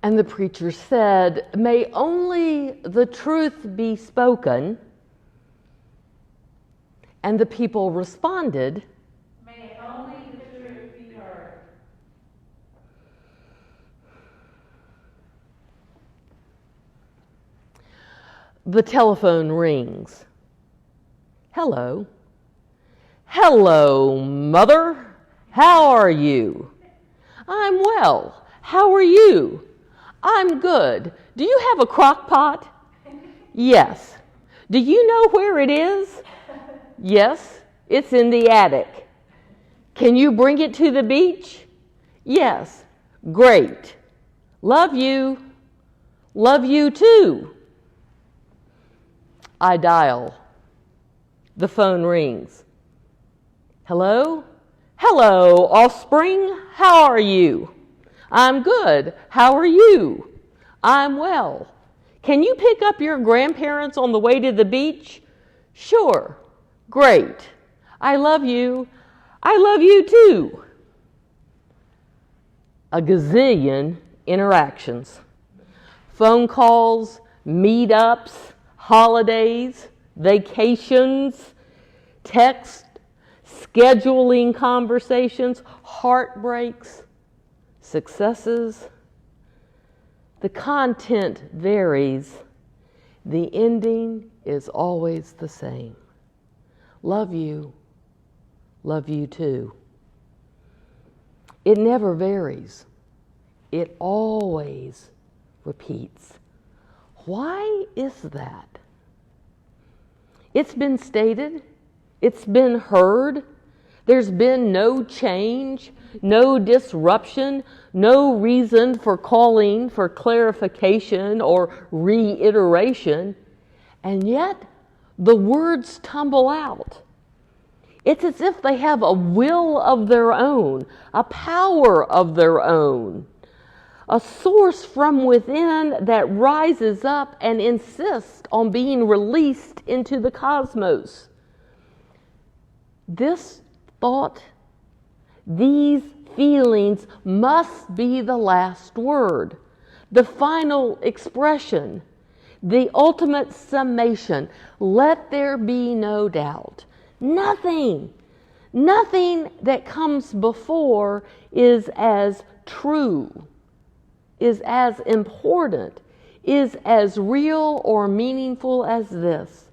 And the preacher said, "May only the truth be spoken." And the people responded, "May only the truth be heard." The telephone rings. "Hello." "Hello, Mother. How are you?" "I'm well. How are you?" "I'm good. Do you have a crock pot?" "Yes." "Do you know where it is?" "Yes, it's in the attic." "Can you bring it to the beach?" "Yes." "Great. Love you." "Love you too." I dial. The phone rings. "Hello?" "Hello, offspring. How are you?" "I'm good. How are you?" "I'm well. Can you pick up your grandparents on the way to the beach?" "Sure." "Great. I love you." "I love you too." A gazillion interactions. Phone calls, meetups, holidays, vacations, text, scheduling conversations, heartbreaks, successes. The content varies. The ending is always the same. Love you too. It never varies. It always repeats. Why is that? It's been stated, it's been heard, there's been no change, no disruption, no reason for calling for clarification or reiteration, and yet the words tumble out. It's as if they have a will of their own, a power of their own, a source from within that rises up and insists on being released into the cosmos. This thought, these feelings must be the last word, the final expression, the ultimate summation. Let there be no doubt. Nothing that comes before is as true, is as important, is as real or meaningful as this.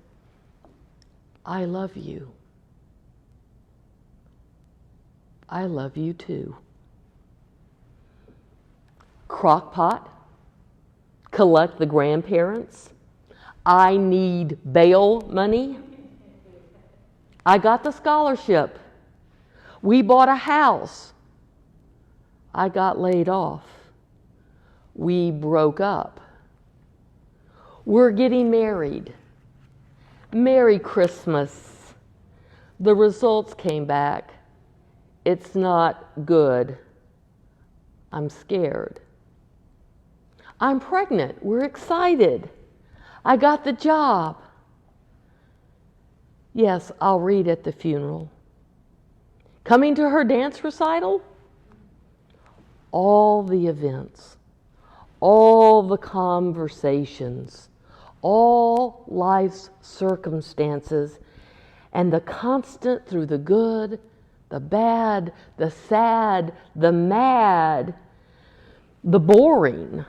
I love you. I love you too. Crockpot, collect the grandparents. I need bail money. I got the scholarship. We bought a house. I got laid off. We broke up. We're getting married. Merry Christmas. The results came back. It's not good. I'm scared. I'm pregnant. We're excited. I got the job. Yes, I'll read at the funeral. Coming to her dance recital? All the events, all the conversations, all life's circumstances, and the constant through the good, the bad, the sad, the mad, the boring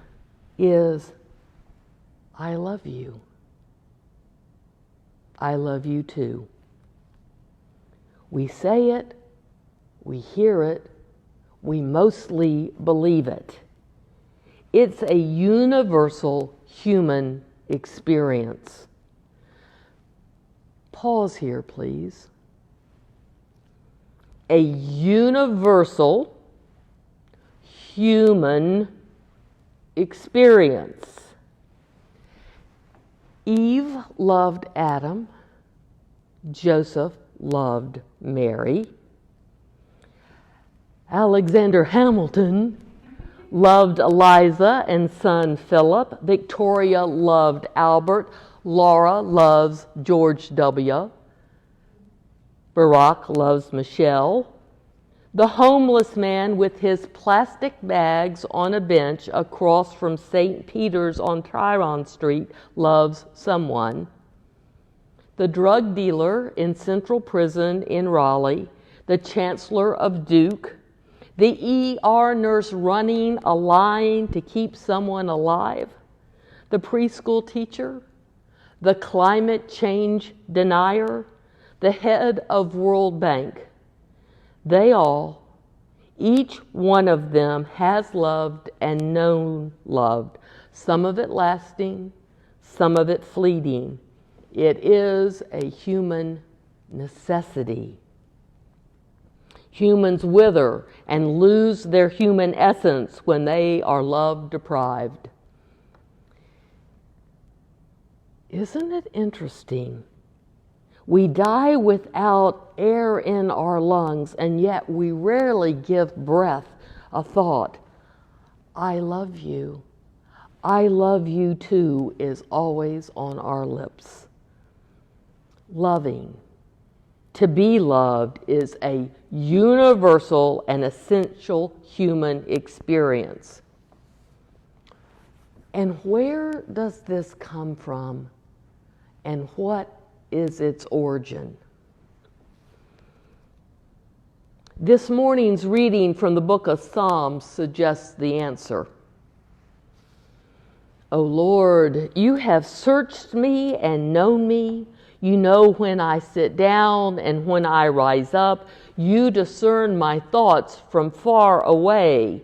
is, I love you. I love you too. We say it, we hear it, we mostly believe it. It's a universal human experience. Pause here, please. A universal human experience. Eve loved Adam. Joseph loved Mary. Alexander Hamilton loved Eliza and son Philip. Victoria loved Albert. Laura loves George W. Barack loves Michelle. The homeless man with his plastic bags on a bench across from St. Peter's on Tryon Street loves someone. The drug dealer in Central Prison in Raleigh, the chancellor of Duke, the ER nurse running a line to keep someone alive, the preschool teacher, the climate change denier, the head of World Bank. They all, each one of them has loved and known loved, some of it lasting, some of it fleeting. It is a human necessity. Humans wither and lose their human essence when they are love deprived. Isn't it interesting? We die without air in our lungs, and yet we rarely give breath a thought. I love you. I love you too is always on our lips. Loving, to be loved, is a universal and essential human experience. And where does this come from? And what is its origin? This morning's reading from the book of Psalms suggests the answer. O Lord, you have searched me and known me. You know when I sit down and when I rise up. You discern my thoughts from far away.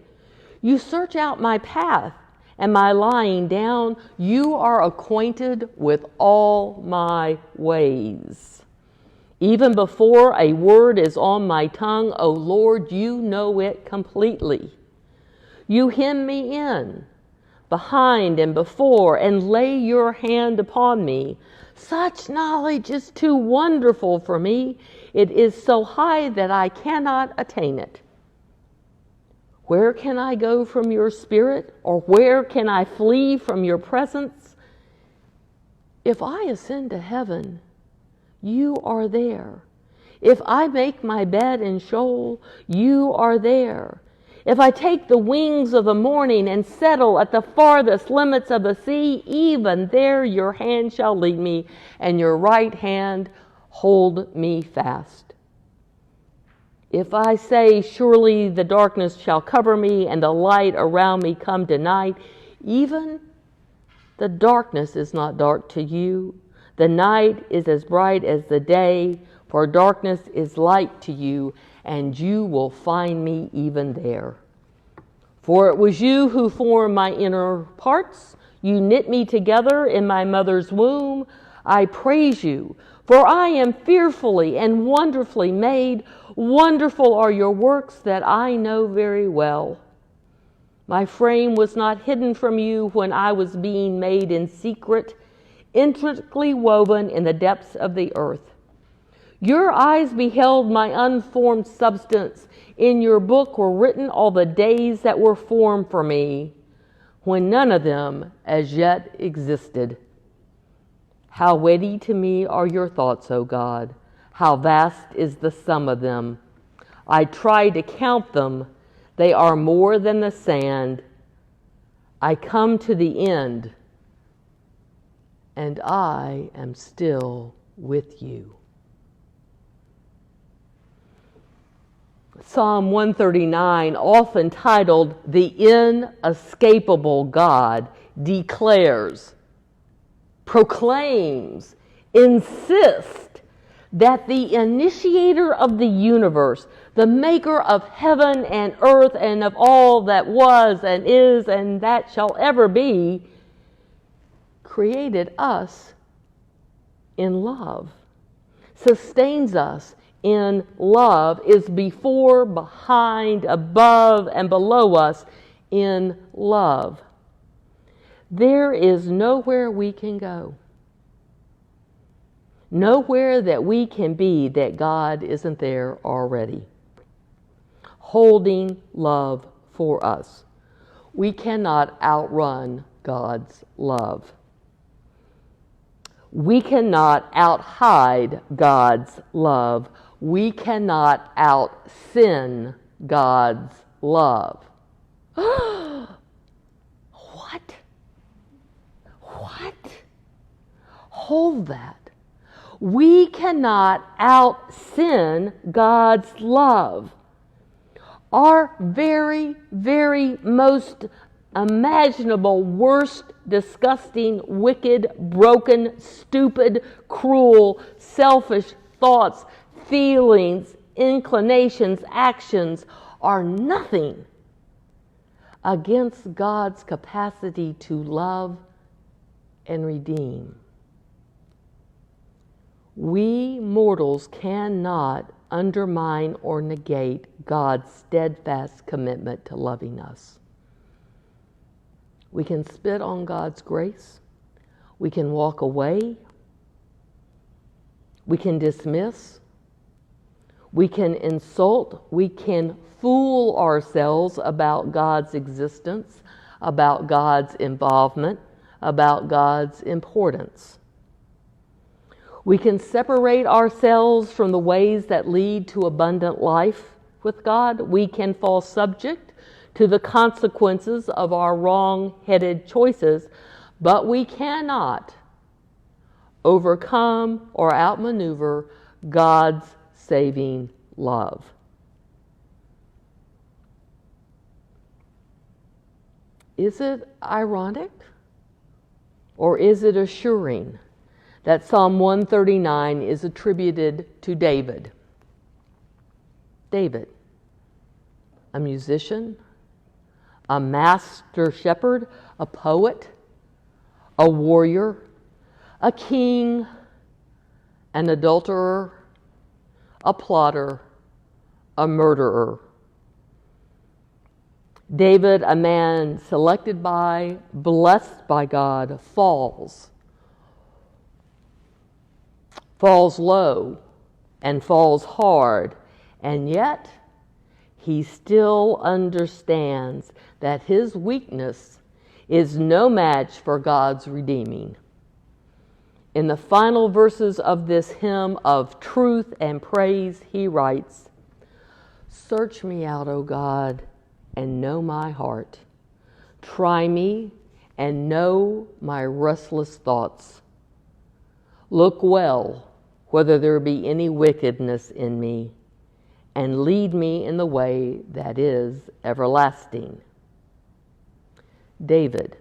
You search out my path and my lying down. You are acquainted with all my ways. Even before a word is on my tongue, O Lord, you know it completely. You hem me in, behind and before, and lay your hand upon me. Such knowledge is too wonderful for me. It is so high that I cannot attain it. Where can I go from your spirit, or where can I flee from your presence? If I ascend to heaven, you are there. If I make my bed in Sheol, you are there. If I take the wings of the morning and settle at the farthest limits of the sea, even there your hand shall lead me, and your right hand hold me fast. If I say, surely the darkness shall cover me, and the light around me come to night, even the darkness is not dark to you. The night is as bright as the day, for darkness is light to you, and you will find me even there. For it was you who formed my inner parts. You knit me together in my mother's womb. I praise you, for I am fearfully and wonderfully made. Wonderful are your works that I know very well. My frame was not hidden from you when I was being made in secret, intricately woven in the depths of the earth. Your eyes beheld my unformed substance. In your book were written all the days that were formed for me, when none of them as yet existed. How weighty to me are your thoughts, O God. How vast is the sum of them. I tried to count them. They are more than the sand. I come to the end, and I am still with you. Psalm 139, often titled The Inescapable God, declares, proclaims, insists that the initiator of the universe, the maker of heaven and earth and of all that was and is and that shall ever be, created us in love, sustains us in love, is before, behind, above, and below us in love. There is nowhere we can go, nowhere that we can be that God isn't there already, holding love for us. We cannot outrun God's love. We cannot outhide God's love. We cannot out-sin God's love. What? What? Hold that. We cannot out-sin God's love. Our very, very most imaginable, worst, disgusting, wicked, broken, stupid, cruel, selfish thoughts, feelings, inclinations, actions are nothing against God's capacity to love and redeem. We mortals cannot undermine or negate God's steadfast commitment to loving us. We can spit on God's grace. We can walk away. We can dismiss. We can insult. We can fool ourselves about God's existence, about God's involvement, about God's importance. We can separate ourselves from the ways that lead to abundant life with God. We can fall subject to the consequences of our wrong-headed choices, but we cannot overcome or outmaneuver God's saving love. Is it ironic or is it assuring that Psalm 139 is attributed to David? David, a musician, a master shepherd, a poet, a warrior, a king, an adulterer, a plotter, a murderer. David, a man selected by, blessed by God, falls low and falls hard, and yet he still understands that his weakness is no match for God's redeeming. In the final verses of this hymn of truth and praise, he writes, "Search me out, O God, and know my heart. Try me and know my restless thoughts. Look well whether there be any wickedness in me, and lead me in the way that is everlasting." David,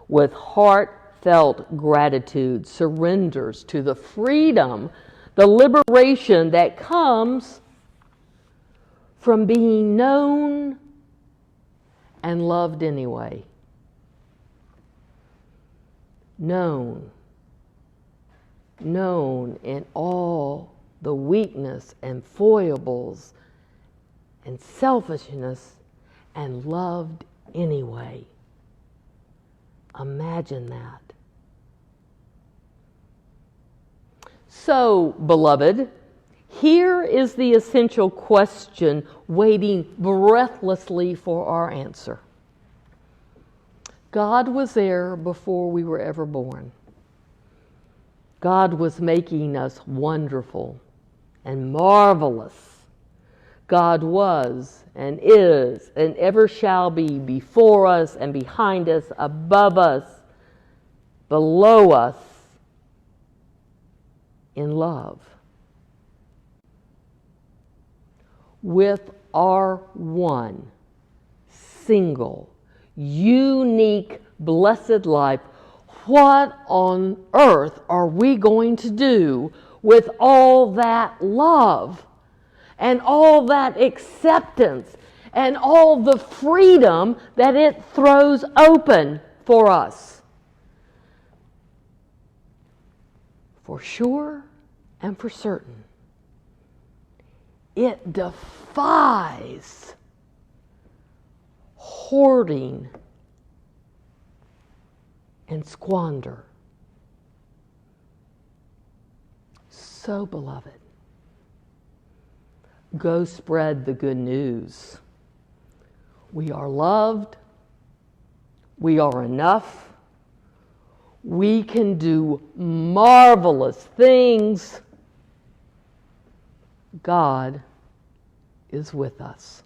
with heartfelt gratitude, surrenders to the freedom, the liberation that comes from being known and loved anyway. Known in all the weakness and foibles and selfishness, and loved anyway. Imagine that. So, beloved, here is the essential question waiting breathlessly for our answer. God was there before we were ever born. God was making us wonderful and marvelous. God was and is and ever shall be before us and behind us, above us, below us, in love. With our one, single, unique, blessed life, what on earth are we going to do with all that love and all that acceptance and all the freedom that it throws open for us? For sure and for certain, it defies hoarding and squander. So, beloved, go spread the good news. We are loved. We are enough. We can do marvelous things. God is with us.